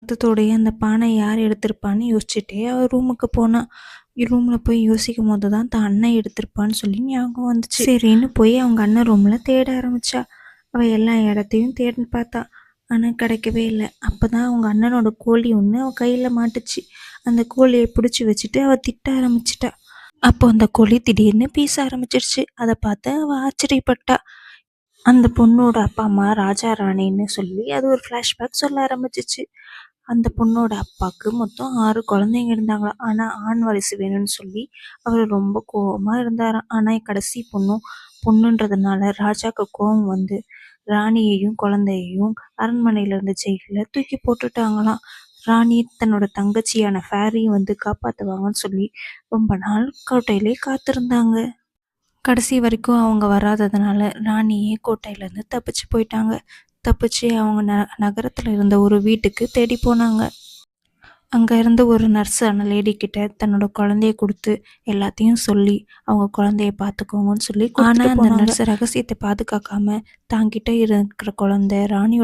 ரத்தத்தோடைய அந்த பானை யார் எடுத்திருப்பான்னு யோசிச்சுட்டே அவள் ரூமுக்கு போனா. ரூமில் போய் யோசிக்கும் போது தான் தான் அண்ணன் எடுத்திருப்பான்னு சொல்லி ஞாபகம் வந்துச்சு. சரின்னு போய் அவங்க அண்ணன் ரூமில் தேட ஆரம்பிச்சா. அவள் எல்லா இடத்தையும் தேடி பார்த்தா, ஆனால் கிடைக்கவே இல்லை. அப்போ தான் அவங்க அண்ணனோட கோழி ஒன்று அவள் கையில் மாட்டுச்சு. அந்த கோழியை பிடிச்சி வச்சுட்டு அவள் திட்ட ஆரம்பிச்சிட்டா. அப்போ அந்த கோழி திடீர்னு பேச ஆரம்பிச்சிருச்சு. அதை பார்த்து அவள் ஆச்சரியப்பட்டா. அந்த பொண்ணோட அப்பா அம்மா ராஜா ராணின்னு சொல்லி அது ஒரு ஃப்ளாஷ்பேக் சொல்ல ஆரம்பிச்சிச்சு. அந்த பொண்ணோட அப்பாவுக்கு மொத்தம் 6 குழந்தைங்க இருந்தாங்களாம். ஆனால் ஆண் வாரிசு வேணும்னு சொல்லி அவர் ரொம்ப கோபமாக இருந்தாராம். ஆனால் கடைசி பொண்ணுன்றதுனால ராஜாவுக்கு கோபம் வந்து ராணியையும் குழந்தையையும் அரண்மனையில் இருந்த ஜெயிலில் தூக்கி போட்டுட்டாங்களாம். ராணி தன்னோட தங்கச்சியான ஃபேரியும் வந்து காப்பாற்றுவாங்கன்னு சொல்லி ரொம்ப நாள் கோட்டையிலே காத்திருந்தாங்க. கடைசி வரைக்கும் அவங்க வராததுனால ராணியே கோட்டையிலேருந்து தப்பிச்சு போயிட்டாங்க. தப்பிச்சு அவங்க நகரத்தில் இருந்த ஒரு வீட்டுக்கு தேடி போனாங்க. அங்கே இருந்த ஒரு நர்ஸான லேடி கிட்ட தன்னோட குழந்தைய கொடுத்து எல்லாத்தையும் சொல்லி அவங்க குழந்தைய பார்த்துக்கோங்கன்னு சொல்லி. ஆனால் அந்த நர்ஸ் ரகசியத்தை பாதுகாக்காம தாங்கிட்ட இருக்கிற குழந்தை ராணியோட